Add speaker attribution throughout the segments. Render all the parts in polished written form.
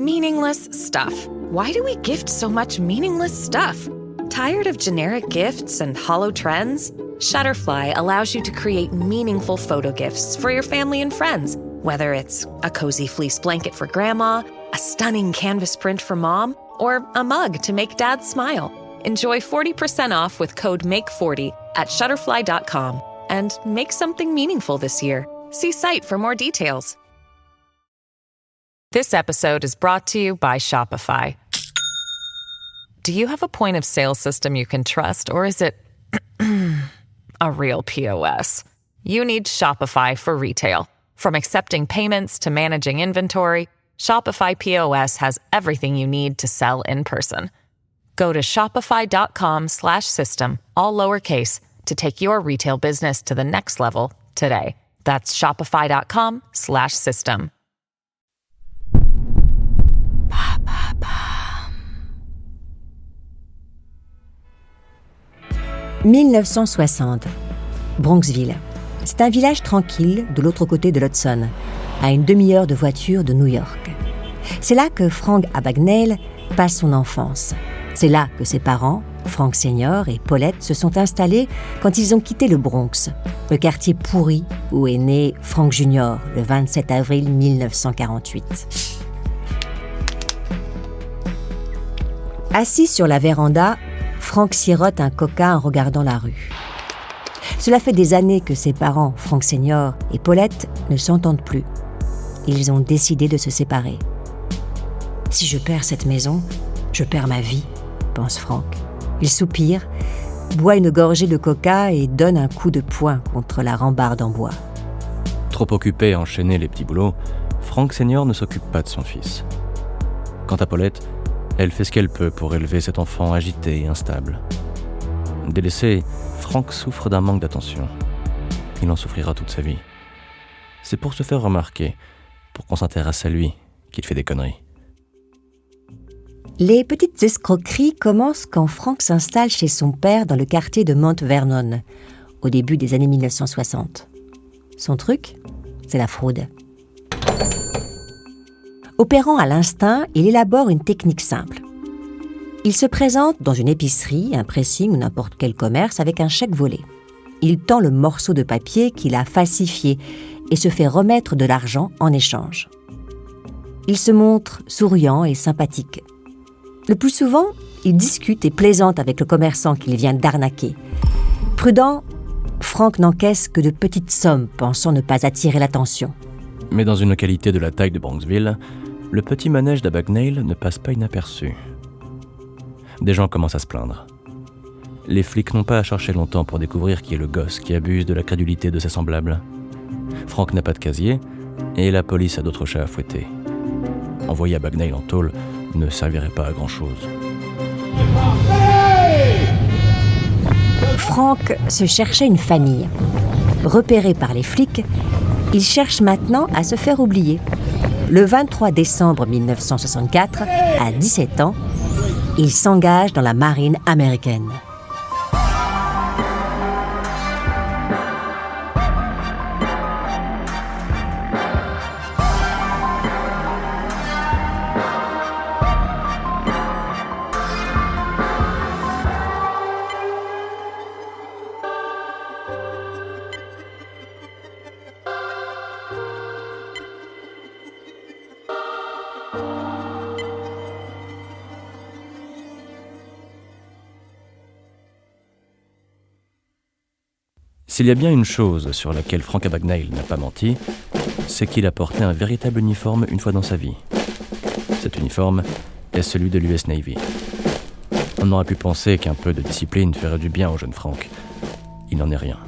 Speaker 1: Meaningless stuff. Why do we gift so much meaningless stuff? Tired of generic gifts and hollow trends? Shutterfly allows you to create meaningful photo gifts for your family and friends. Whether it's a cozy fleece blanket for grandma, a stunning canvas print for mom, or a mug to make dad smile. Enjoy 40% off with code MAKE40 at Shutterfly.com and make something meaningful this year. See site for more details. This episode is brought to you by Shopify. Do you have a point of sale system you can trust, or is it a real POS? You need Shopify for retail. From accepting payments to managing inventory, Shopify POS has everything you need to sell in person. Go to shopify.com/system, all lowercase, to take your retail business to the next level today. That's shopify.com/system.
Speaker 2: 1960, Bronxville. C'est un village tranquille de l'autre côté de l'Hudson, à une demi-heure de voiture de New York. C'est là que Frank Abagnale passe son enfance. C'est là que ses parents, Frank Senior et Paulette, se sont installés quand ils ont quitté le Bronx, le quartier pourri où est né Frank Junior le 27 avril 1948. Assis sur la véranda, Frank sirote un coca en regardant la rue. Cela fait des années que ses parents, Frank Senior et Paulette, ne s'entendent plus. Ils ont décidé de se séparer. « Si je perds cette maison, je perds ma vie », pense Frank. Il soupire, boit une gorgée de coca et donne un coup de poing contre la rambarde en bois.
Speaker 3: Trop occupé à enchaîner les petits boulots, Frank Senior ne s'occupe pas de son fils. Quant à Paulette, elle fait ce qu'elle peut pour élever cet enfant agité et instable. Délaissé, Frank souffre d'un manque d'attention. Il en souffrira toute sa vie. C'est pour se faire remarquer, pour qu'on s'intéresse à lui, qu'il fait des conneries.
Speaker 2: Les petites escroqueries commencent quand Frank s'installe chez son père dans le quartier de Mount Vernon, au début des années 1960. Son truc, c'est la fraude. Opérant à l'instinct, il élabore une technique simple. Il se présente dans une épicerie, un pressing ou n'importe quel commerce avec un chèque volé. Il tend le morceau de papier qu'il a falsifié et se fait remettre de l'argent en échange. Il se montre souriant et sympathique. Le plus souvent, il discute et plaisante avec le commerçant qu'il vient d'arnaquer. Prudent, Frank n'encaisse que de petites sommes, pensant ne pas attirer l'attention.
Speaker 3: Mais dans une localité de la taille de Bronxville, le petit manège d'Abagnale ne passe pas inaperçu. Des gens commencent à se plaindre. Les flics n'ont pas à chercher longtemps pour découvrir qui est le gosse qui abuse de la crédulité de ses semblables. Frank n'a pas de casier, et la police a d'autres chats à fouetter. Envoyer Abagnale en tôle ne servirait pas à grand-chose.
Speaker 2: Frank se cherchait une famille. Repéré par les flics, il cherche maintenant à se faire oublier. Le 23 décembre 1964, à 17 ans, il s'engage dans la marine américaine.
Speaker 3: S'il y a bien une chose sur laquelle Frank Abagnale n'a pas menti, c'est qu'il a porté un véritable uniforme une fois dans sa vie. Cet uniforme est celui de l'US Navy. On aurait pu penser qu'un peu de discipline ferait du bien au jeune Frank. Il n'en est rien.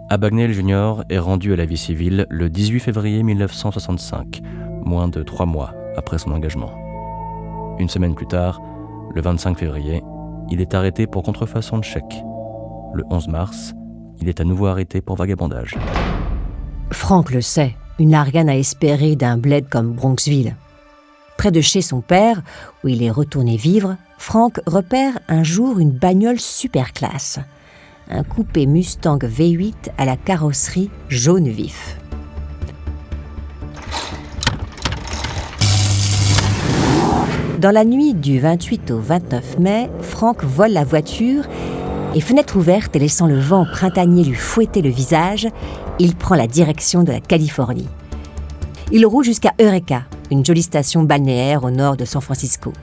Speaker 3: Abagnale Jr. est rendu à la vie civile le 18 février 1965, moins de 3 mois après son engagement. Une semaine plus tard, le 25 février, il est arrêté pour contrefaçon de chèque. Le 11 mars, il est à nouveau arrêté pour vagabondage.
Speaker 2: Frank le sait, il n'a rien à espérer d'un bled comme Bronxville. Près de chez son père, où il est retourné vivre, Frank repère un jour une bagnole super classe. Un coupé Mustang V8 à la carrosserie jaune vif. Dans la nuit du 28 au 29 mai, Frank vole la voiture et, fenêtre ouverte et laissant le vent printanier lui fouetter le visage, il prend la direction de la Californie. Il roule jusqu'à Eureka, une jolie station balnéaire au nord de San Francisco.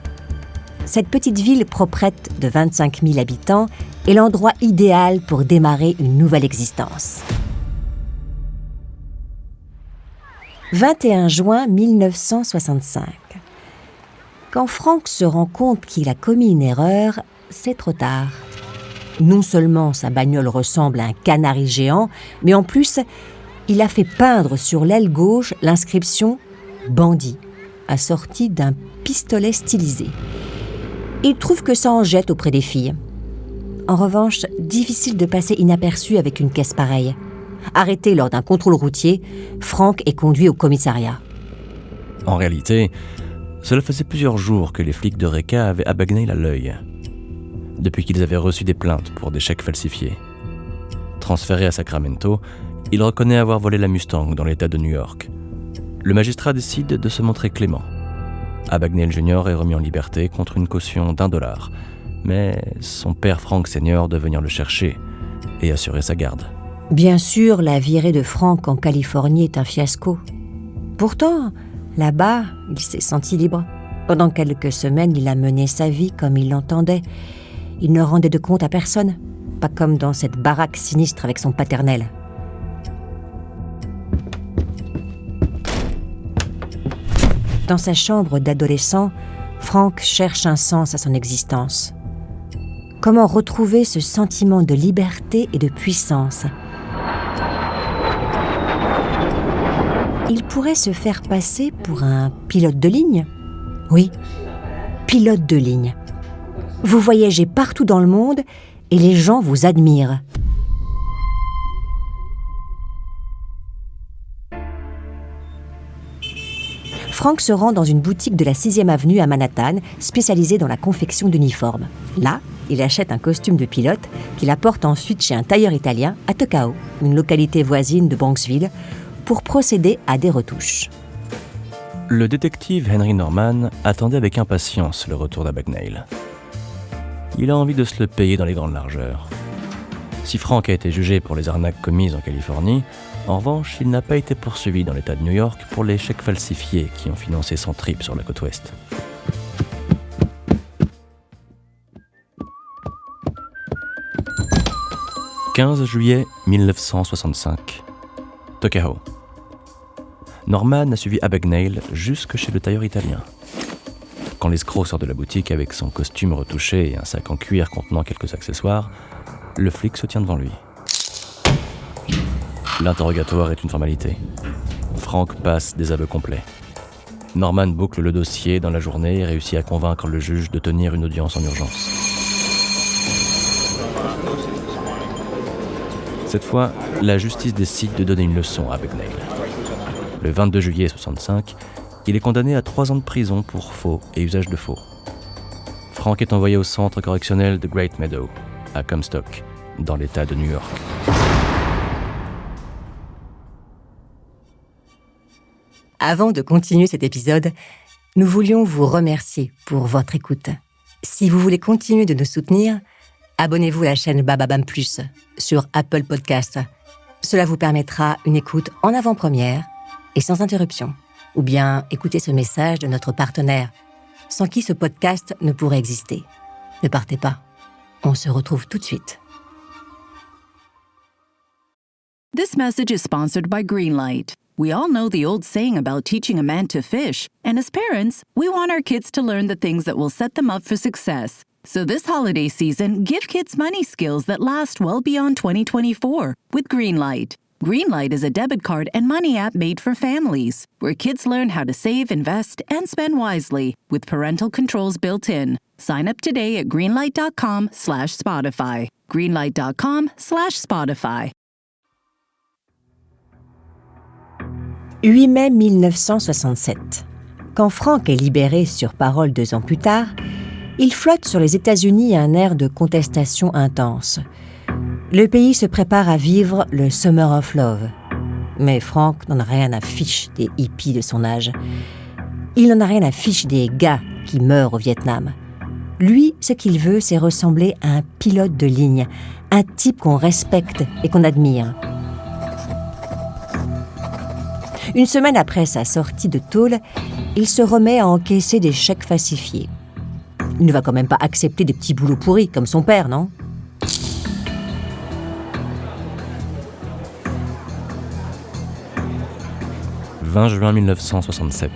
Speaker 2: Cette petite ville proprette de 25 000 habitants est l'endroit idéal pour démarrer une nouvelle existence. 21 juin 1965. Quand Frank se rend compte qu'il a commis une erreur, c'est trop tard. Non seulement sa bagnole ressemble à un canari géant, mais en plus, il a fait peindre sur l'aile gauche l'inscription « Bandit », assortie d'un pistolet stylisé. Il trouve que ça en jette auprès des filles. En revanche, difficile de passer inaperçu avec une caisse pareille. Arrêté lors d'un contrôle routier, Frank est conduit au commissariat.
Speaker 3: En réalité, cela faisait plusieurs jours que les flics d'Eureka avaient Abagnale à l'œil, depuis qu'ils avaient reçu des plaintes pour des chèques falsifiés. Transféré à Sacramento, il reconnaît avoir volé la Mustang dans l'État de New York. Le magistrat décide de se montrer clément. Abagnale Jr. est remis en liberté contre une caution d'$1, mais son père Frank Sr. doit venir le chercher et assurer sa garde.
Speaker 2: Bien sûr, la virée de Frank en Californie est un fiasco. Pourtant, là-bas, il s'est senti libre. Pendant quelques semaines, il a mené sa vie comme il l'entendait. Il ne rendait de compte à personne, pas comme dans cette baraque sinistre avec son paternel. Dans sa chambre d'adolescent, Frank cherche un sens à son existence. Comment retrouver ce sentiment de liberté et de puissance ? Il pourrait se faire passer pour un pilote de ligne. Oui, pilote de ligne. Vous voyagez partout dans le monde et les gens vous admirent. Frank se rend dans une boutique de la 6e avenue à Manhattan, spécialisée dans la confection d'uniformes. Là, il achète un costume de pilote qu'il apporte ensuite chez un tailleur italien à Tuckahoe, une localité voisine de Bronxville, pour procéder à des retouches.
Speaker 3: Le détective Henry Norman attendait avec impatience le retour d'Abagnale. Il a envie de se le payer dans les grandes largeurs. Si Frank a été jugé pour les arnaques commises en Californie, en revanche, il n'a pas été poursuivi dans l'État de New York pour les chèques falsifiés qui ont financé son trip sur la côte ouest. « 15 juillet 1965. Tuckahoe. Norman a suivi Abagnale jusque chez le tailleur italien. Quand l'escroc sort de la boutique avec son costume retouché et un sac en cuir contenant quelques accessoires, le flic se tient devant lui. L'interrogatoire est une formalité. Frank passe des aveux complets. Norman boucle le dossier dans la journée et réussit à convaincre le juge de tenir une audience en urgence. Cette fois, la justice décide de donner une leçon à Abagnale. Le 22 juillet 1965, il est condamné à 3 ans de prison pour faux et usage de faux. Frank est envoyé au centre correctionnel de Great Meadow, à Comstock, dans l'État de New York.
Speaker 2: Avant de continuer cet épisode, nous voulions vous remercier pour votre écoute. Si vous voulez continuer de nous soutenir, abonnez-vous à la chaîne Bababam Plus sur Apple Podcasts. Cela vous permettra une écoute en avant-première et sans interruption. Ou bien écoutez ce message de notre partenaire, sans qui ce podcast ne pourrait exister. Ne partez pas. On se retrouve tout de suite.
Speaker 4: This message is sponsored by Greenlight. We all know the old saying about teaching a man to fish, and as parents, we want our kids to learn the things that will set them up for success. So this holiday season, give kids money skills that last well beyond 2024 with Greenlight. Greenlight is a debit card and money app made for families, where kids learn how to save, invest, and spend wisely with parental controls built in. Sign up today at greenlight.com/Spotify. Greenlight.com/Spotify.
Speaker 2: 8 mai 1967. Quand Frank est libéré sur parole 2 ans plus tard, il flotte sur les États-Unis à un air de contestation intense. Le pays se prépare à vivre le Summer of Love. Mais Frank n'en a rien à fiche des hippies de son âge. Il n'en a rien à fiche des gars qui meurt au Vietnam. Lui, ce qu'il veut, c'est ressembler à un pilote de ligne, un type qu'on respecte et qu'on admire. Une semaine après sa sortie de tôle, il se remet à encaisser des chèques falsifiés. Il ne va quand même pas accepter des petits boulots pourris comme son père, non ?
Speaker 3: « 20 juin 1967.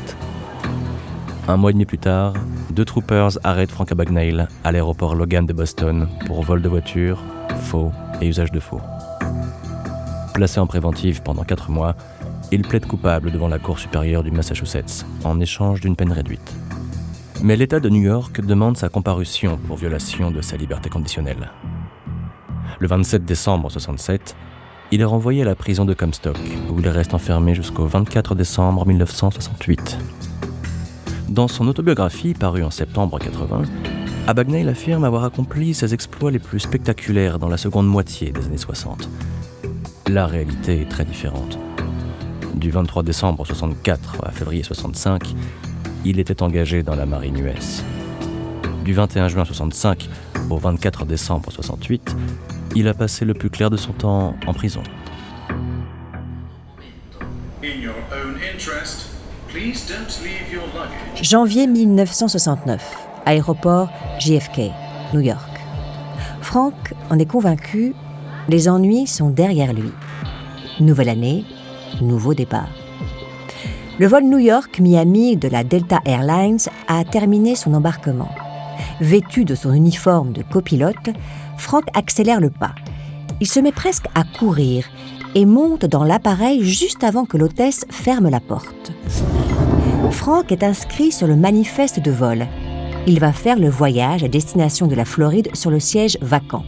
Speaker 3: Un mois et demi plus tard, 2 troopers arrêtent Frank Abagnale à l'aéroport Logan de Boston pour vol de voiture, faux et usage de faux. Placé en préventive pendant 4 mois, il plaide coupable devant la Cour supérieure du Massachusetts en échange d'une peine réduite. Mais l'État de New York demande sa comparution pour violation de sa liberté conditionnelle. Le 27 décembre 1967, il est renvoyé à la prison de Comstock, où il reste enfermé jusqu'au 24 décembre 1968. Dans son autobiographie, parue en septembre 80, Abagnale affirme avoir accompli ses exploits les plus spectaculaires dans la seconde moitié des années 60. La réalité est très différente. Du 23 décembre 64 à février 65, il était engagé dans la marine US. Du 21 juin 65 au 24 décembre 68, il a passé le plus clair de son temps en prison.
Speaker 2: Janvier 1969, aéroport JFK, New York. Frank en est convaincu, les ennuis sont derrière lui. Nouvelle année, nouveau départ. Le vol New York-Miami de la Delta Airlines a terminé son embarquement. Vêtu de son uniforme de copilote, Frank accélère le pas. Il se met presque à courir et monte dans l'appareil juste avant que l'hôtesse ferme la porte. Frank est inscrit sur le manifeste de vol. Il va faire le voyage à destination de la Floride sur le siège vacant.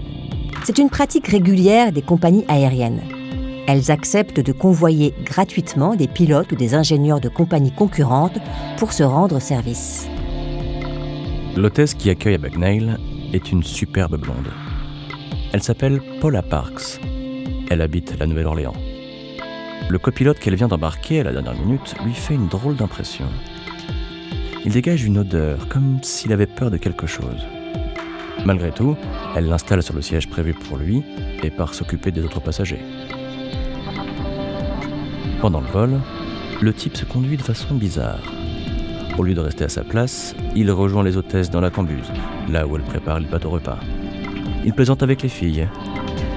Speaker 2: C'est une pratique régulière des compagnies aériennes. Elles acceptent de convoyer gratuitement des pilotes ou des ingénieurs de compagnies concurrentes pour se rendre service.
Speaker 3: L'hôtesse qui accueille Abagnale est une superbe blonde. Elle s'appelle Paula Parks. Elle habite la Nouvelle-Orléans. Le copilote qu'elle vient d'embarquer à la dernière minute lui fait une drôle d'impression. Il dégage une odeur, comme s'il avait peur de quelque chose. Malgré tout, elle l'installe sur le siège prévu pour lui et part s'occuper des autres passagers. Pendant le vol, le type se conduit de façon bizarre. Au lieu de rester à sa place, il rejoint les hôtesses dans la cambuse, là où elles préparent le bateau repas. Il plaisante avec les filles.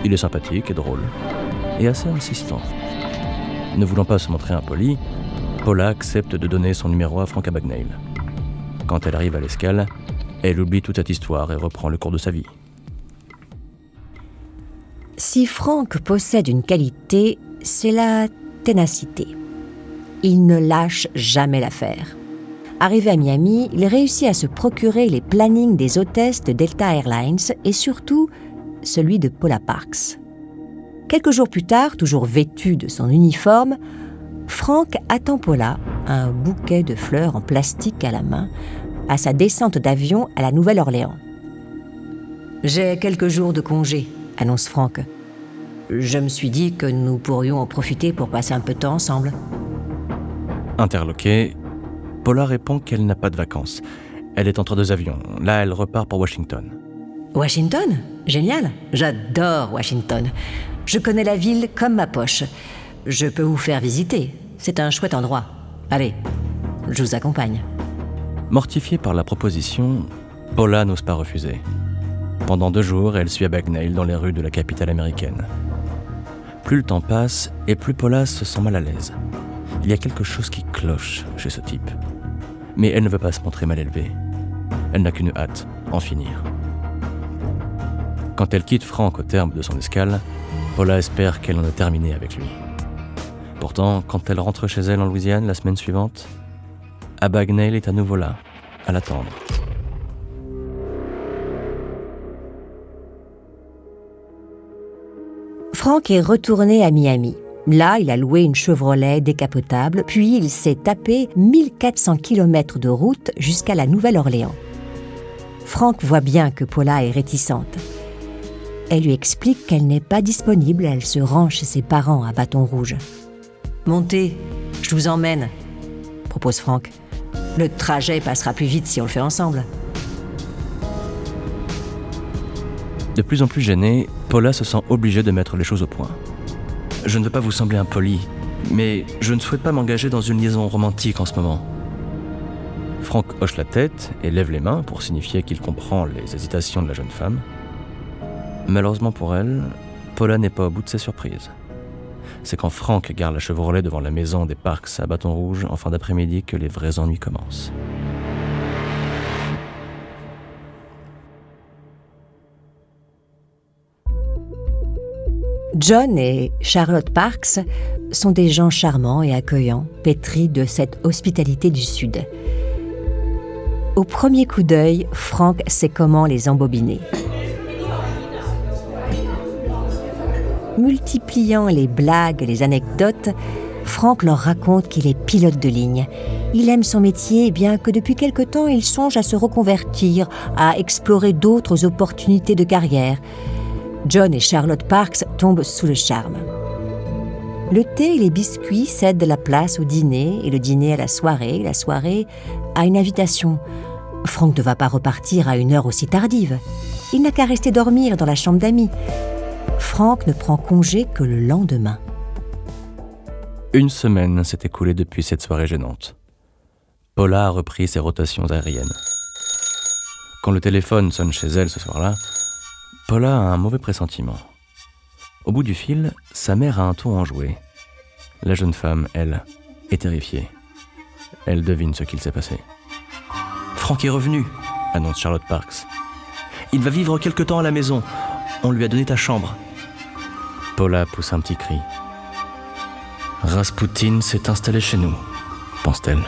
Speaker 3: Il est sympathique et drôle, et assez insistant. Ne voulant pas se montrer impoli, Paula accepte de donner son numéro à Frank Abagnale. Quand elle arrive à l'escale, elle oublie toute cette histoire et reprend le cours de sa vie.
Speaker 2: Si Frank possède une qualité, c'est la ténacité. Il ne lâche jamais l'affaire. Arrivé à Miami, il réussit à se procurer les plannings des hôtesses de Delta Airlines et surtout celui de Paula Parks. Quelques jours plus tard, toujours vêtu de son uniforme, Frank attend Paula, un bouquet de fleurs en plastique à la main, à sa descente d'avion à la Nouvelle-Orléans. « J'ai quelques jours de congé », annonce Frank. « Je me suis dit que nous pourrions en profiter pour passer un peu de temps ensemble. »
Speaker 3: Interloquée, Paula répond qu'elle n'a pas de vacances. Elle est entre 2 avions. Là, elle repart pour Washington.
Speaker 2: Washington ? Génial ! J'adore Washington. Je connais la ville comme ma poche. Je peux vous faire visiter. C'est un chouette endroit. Allez, je vous accompagne.
Speaker 3: Mortifiée par la proposition, Paula n'ose pas refuser. Pendant 2 jours, elle suit Abagnale dans les rues de la capitale américaine. Plus le temps passe, et plus Paula se sent mal à l'aise. Il y a quelque chose qui cloche chez ce type. Mais elle ne veut pas se montrer mal élevée. Elle n'a qu'une hâte, en finir. Quand elle quitte Frank au terme de son escale, Paula espère qu'elle en a terminé avec lui. Pourtant, quand elle rentre chez elle en Louisiane la semaine suivante, Abagnale est à nouveau là, à l'attendre.
Speaker 2: Frank est retourné à Miami. Là, il a loué une Chevrolet décapotable, puis il s'est tapé 1400 km de route jusqu'à la Nouvelle-Orléans. Frank voit bien que Paula est réticente. Elle lui explique qu'elle n'est pas disponible, elle se rend chez ses parents à Bâton Rouge. « Montez, je vous emmène », propose Frank. Le trajet passera plus vite si on le fait ensemble.
Speaker 3: De plus en plus gênée, Paula se sent obligée de mettre les choses au point. Je ne veux pas vous sembler impoli, mais je ne souhaite pas m'engager dans une liaison romantique en ce moment. Frank hoche la tête et lève les mains pour signifier qu'il comprend les hésitations de la jeune femme. Malheureusement pour elle, Paula n'est pas au bout de ses surprises. C'est quand Frank gare la Chevrolet devant la maison des Parks à Bâton Rouge en fin d'après-midi que les vrais ennuis commencent.
Speaker 2: John et Charlotte Parks sont des gens charmants et accueillants, pétris de cette hospitalité du Sud. Au premier coup d'œil, Frank sait comment les embobiner. Multipliant les blagues et les anecdotes, Frank leur raconte qu'il est pilote de ligne. Il aime son métier, bien que depuis quelque temps, il songe à se reconvertir, à explorer d'autres opportunités de carrière. John et Charlotte Parks tombent sous le charme. Le thé et les biscuits cèdent la place au dîner, et le dîner à la soirée à une invitation. Frank ne va pas repartir à une heure aussi tardive. Il n'a qu'à rester dormir dans la chambre d'amis. Frank ne prend congé que le lendemain.
Speaker 3: Une semaine s'est écoulée depuis cette soirée gênante. Paula a repris ses rotations aériennes. Quand le téléphone sonne chez elle ce soir-là, Paula a un mauvais pressentiment. Au bout du fil, sa mère a un ton enjoué. La jeune femme, elle, est terrifiée. Elle devine ce qu'il s'est passé. « Frank est revenu !» annonce Charlotte Parks. « Il va vivre quelque temps à la maison. On lui a donné ta chambre. » Paula pousse un petit cri. « Rasputin s'est installé chez nous, pense-t-elle.